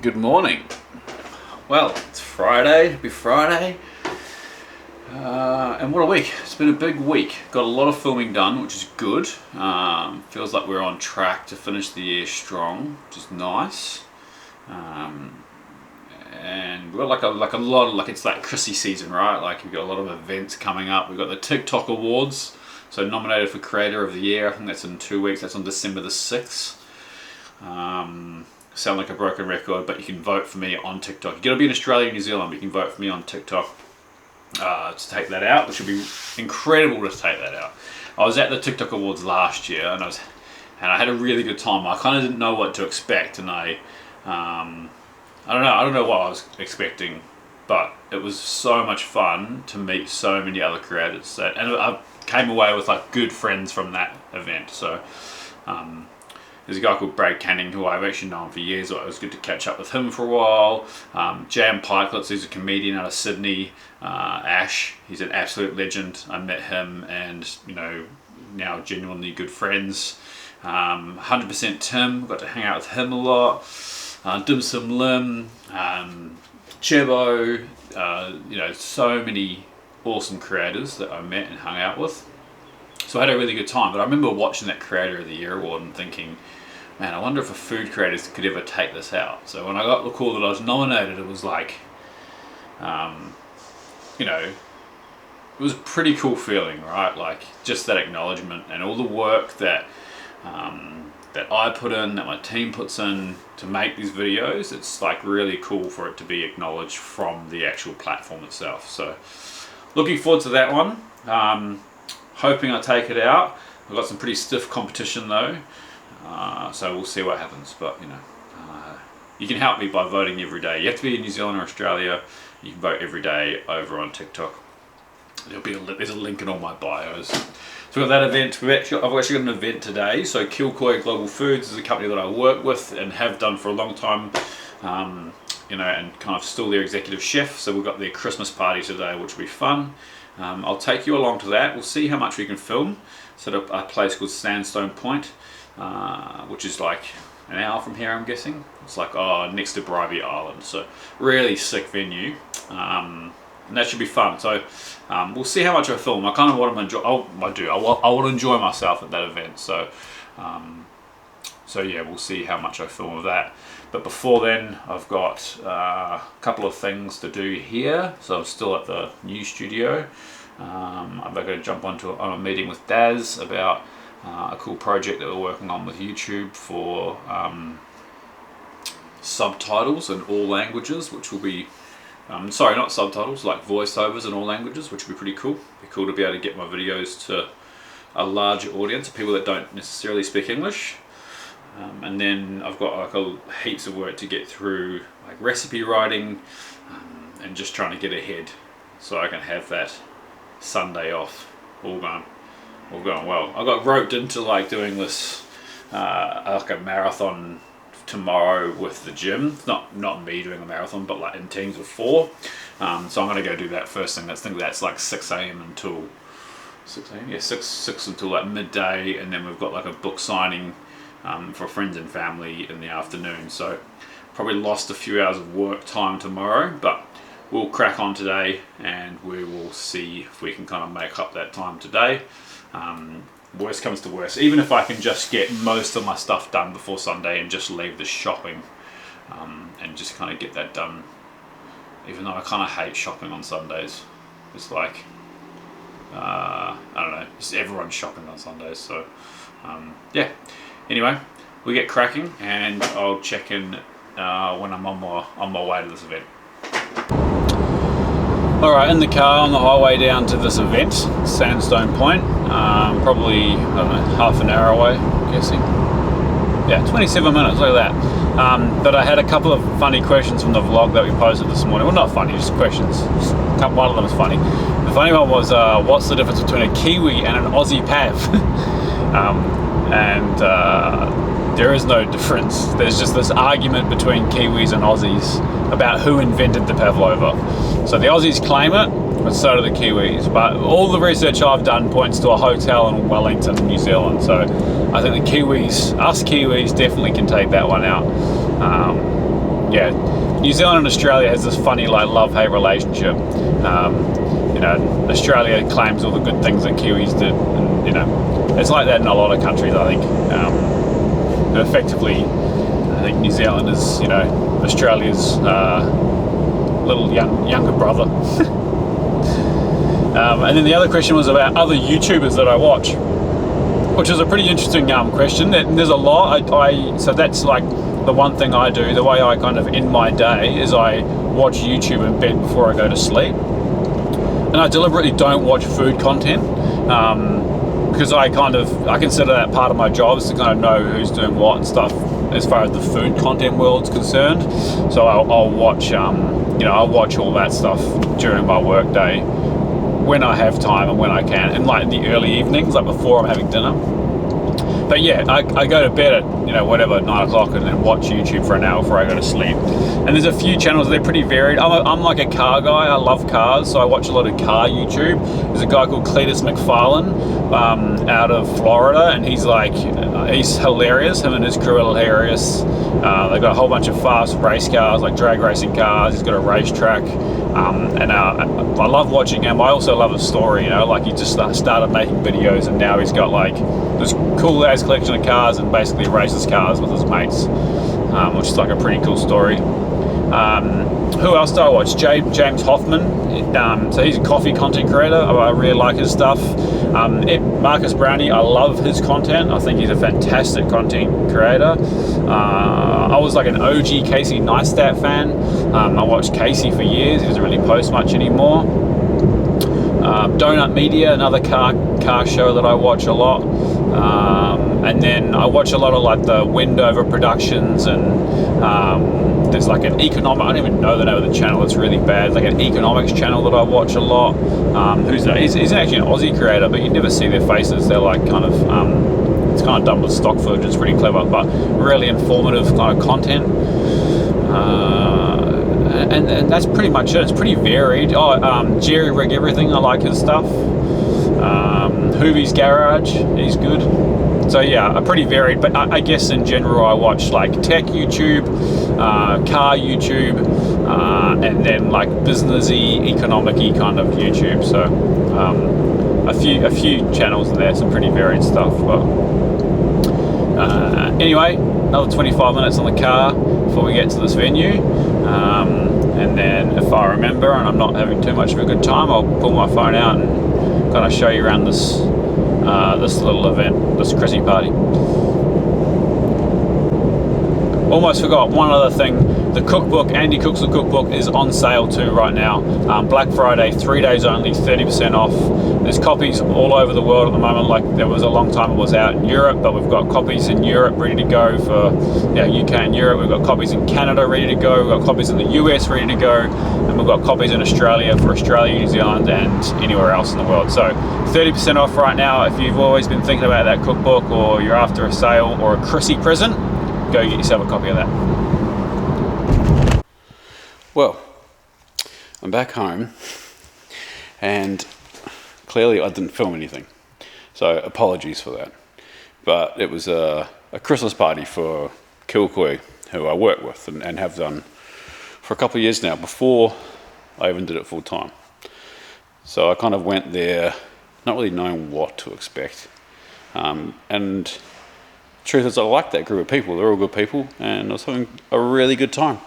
Good morning. Well, it's Friday, happy Friday. And what a week. It's been a big week. Got a lot of filming done, which is good. Feels like we're on track to finish the year strong, which is nice. And we've got like a lot of, it's like Chrissy season, right? Like we've got a lot of events coming up. We've got the TikTok Awards, so nominated for Creator of the Year. I think that's in 2 weeks. That's on December the 6th. Sound like a broken record, but you can vote for me on TikTok. You gotta be in Australia and New Zealand, but you can vote for me on TikTok to take that out, which would be incredible to take that out. I was at the TikTok Awards last year, and I had a really good time. I kind of didn't know what to expect, and I don't know what I was expecting, but it was so much fun to meet so many other creators, and I came away with like good friends from that event. So there's a guy called Brad Canning who I've actually known for years. So it was good to catch up with him for a while. Jam Pikelets, who's a comedian out of Sydney. Ash, he's an absolute legend. I met him, and now genuinely good friends. 100% Tim, got to hang out with him a lot. Dim Sum Lim, Chebo, so many awesome creators that I met and hung out with. So I had a really good time, but I remember watching that Creator of the Year award and thinking, man, I wonder if a food creators could ever take this out. So when I got the call that I was nominated, it was like, it was a pretty cool feeling, right? Like just that acknowledgement and all the work that I put in, that my team puts in to make these videos. It's like really cool for it to be acknowledged from the actual platform itself. So looking forward to that one. Hoping I take it out. I've got some pretty stiff competition though, so we'll see what happens. But you can help me by voting every day. You have to be in New Zealand or Australia. You can vote every day over on TikTok. There's a link in all my bios. So we've got that event. I've actually got an event today. So Kilcoy Global Foods is a company that I work with and have done for a long time. And kind of still their executive chef. So we've got their Christmas party today, which will be fun. I'll take you along to that. We'll see how much we can film. It's at a place called Sandstone Point, which is like an hour from here, I'm guessing. It's like next to Bribey Island, so really sick venue, and that should be fun. So we'll see how much I film. I kind of want to enjoy. I want to enjoy myself at that event. So yeah, we'll see how much I film of that. But before then, I've got a couple of things to do here. So I'm still at the new studio. I'm going to jump on a meeting with Daz about a cool project that we're working on with YouTube for subtitles in all languages, which will be, sorry, not subtitles, like voiceovers in all languages, which will be pretty cool. Be cool to be able to get my videos to a larger audience of people that don't necessarily speak English. And then I've got like heaps of work to get through, like recipe writing, and just trying to get ahead so I can have that Sunday off. All going well. I got roped into like doing this like a marathon tomorrow with the gym. Not me doing a marathon, but like in teams of 4. So I'm gonna go do that first thing. I think that's like 6 a.m. until 6 a.m. Yeah, 6 until like midday, and then we've got like a book signing for friends and family in the afternoon. So probably lost a few hours of work time tomorrow, but we'll crack on today and we will see if we can kind of make up that time today. Worst comes to worst, even if I can just get most of my stuff done before Sunday and just leave the shopping and just kind of get that done, even though I kind of hate shopping on Sundays. It's like I don't know, just everyone's shopping on Sundays. So yeah, anyway, we get cracking and I'll check in when I'm on my way to this event. Alright, in the car on the highway down to this event, Sandstone Point, probably, I don't know, half an hour away, I'm guessing. Yeah, 27 minutes, look at that. But I had a couple of funny questions from the vlog that we posted this morning. Well, not funny, just questions. One of them was funny. The funny one was, what's the difference between a Kiwi and an Aussie Pav? There is no difference. There's just this argument between Kiwis and Aussies about who invented the pavlova. So the Aussies claim it, but so do the Kiwis. But all the research I've done points to a hotel in Wellington, New Zealand. So I think us Kiwis definitely can take that one out. yeah, New Zealand and Australia has this funny like love-hate relationship. You know, Australia claims all the good things that Kiwis did, and you know, it's like that in a lot of countries, I think. And effectively, I think New Zealand is, you know, Australia's little younger brother. And then the other question was about other YouTubers that I watch, which is a pretty interesting question. And there's a lot. So that's like the one thing I do. The way I kind of end my day is I watch YouTube in bed before I go to sleep. And I deliberately don't watch food content because I consider that part of my job is to kind of know who's doing what and stuff as far as the food content world's concerned. So I'll watch, you know, I'll watch all that stuff during my work day when I have time and when I can, and like in the early evenings, like before I'm having dinner. But yeah, I go to bed at, you know, whatever, 9 o'clock, and then watch YouTube for an hour before I go to sleep. And there's a few channels, they're pretty varied. I'm like a car guy, I love cars, so I watch a lot of car YouTube. There's a guy called Cletus McFarlane out of Florida, and he's hilarious. Him and his crew are hilarious. They've got a whole bunch of fast race cars, like drag racing cars. He's got a racetrack. And I love watching him. I also love his story, you know, like he just started making videos, and now he's got like this cool ass collection of cars and basically races cars with his mates, which is like a pretty cool story. Who else do I watch? James Hoffman. So he's a coffee content creator. I really like his stuff. Marcus Brownie, I love his content. I think he's a fantastic content creator. I was like an OG Casey Neistat fan. I watched Casey for years. He doesn't really post much anymore. Donut Media, another car show that I watch a lot. And then I watch a lot of like the Wendover Productions, and there's like an economic, I don't even know the name of the channel, it's really bad. It's like an economics channel that I watch a lot. He's actually an Aussie creator, but you never see their faces. They're like kind of, it's kind of done with stock footage. It's pretty clever, but really informative kind of content. And that's pretty much it. It's pretty varied. Jerry Rig Everything, I like his stuff. Hoovie's Garage, he's good. So yeah, pretty varied, but I guess in general I watch like tech YouTube, car YouTube, and then like businessy, economic-y kind of YouTube. So a few channels in there, some pretty varied stuff. But anyway, another 25 minutes on the car before we get to this venue. And then if I remember and I'm not having too much of a good time, I'll pull my phone out and kind of show you around this little event, this Chrissy party. Almost forgot one other thing. The cookbook, Andy Cooks the Cookbook, is on sale too right now. Black Friday, 3 days only, 30% off. There's copies all over the world at the moment. Like there was a long time it was out in Europe, but we've got copies in Europe ready to go for UK and Europe. We've got copies in Canada ready to go. We've got copies in the US ready to go, and we've got copies in Australia for Australia, New Zealand, and anywhere else in the world. So 30% off right now. If you've always been thinking about that cookbook, or you're after a sale or a Chrissy present, go get yourself a copy of that. Well, I'm back home, and clearly I didn't film anything, so apologies for that. But it was a Christmas party for Kilkui, who I work with and have done for a couple of years now, before I even did it full time. So I kind of went there not really knowing what to expect. And truth is, I like that group of people. They're all good people, and I was having a really good time.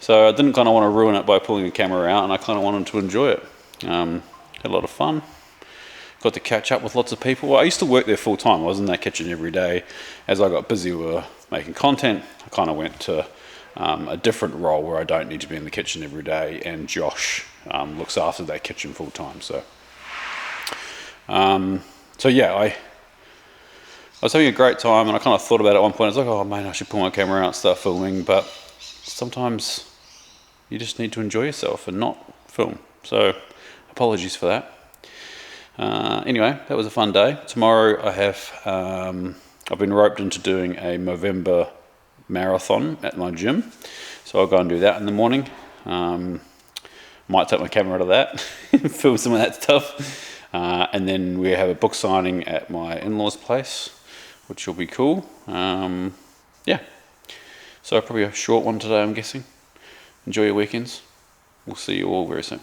So I didn't kind of want to ruin it by pulling the camera out, and I kind of wanted to enjoy it. Had a lot of fun. Got to catch up with lots of people. I used to work there full time. I was in that kitchen every day. As I got busy with making content, I kind of went to a different role where I don't need to be in the kitchen every day, and Josh looks after that kitchen full time. So yeah, I was having a great time, and I kind of thought about it at one point. I was like, oh man, I should pull my camera out and start filming, but sometimes you just need to enjoy yourself and not film. So apologies for that. Anyway, that was a fun day. Tomorrow I have, I've been roped into doing a Movember marathon at my gym. So I'll go and do that in the morning. Might take my camera out of that, film some of that stuff. And then we have a book signing at my in-laws' place, which will be cool. Yeah. So probably a short one today, I'm guessing. Enjoy your weekends. We'll see you all very soon.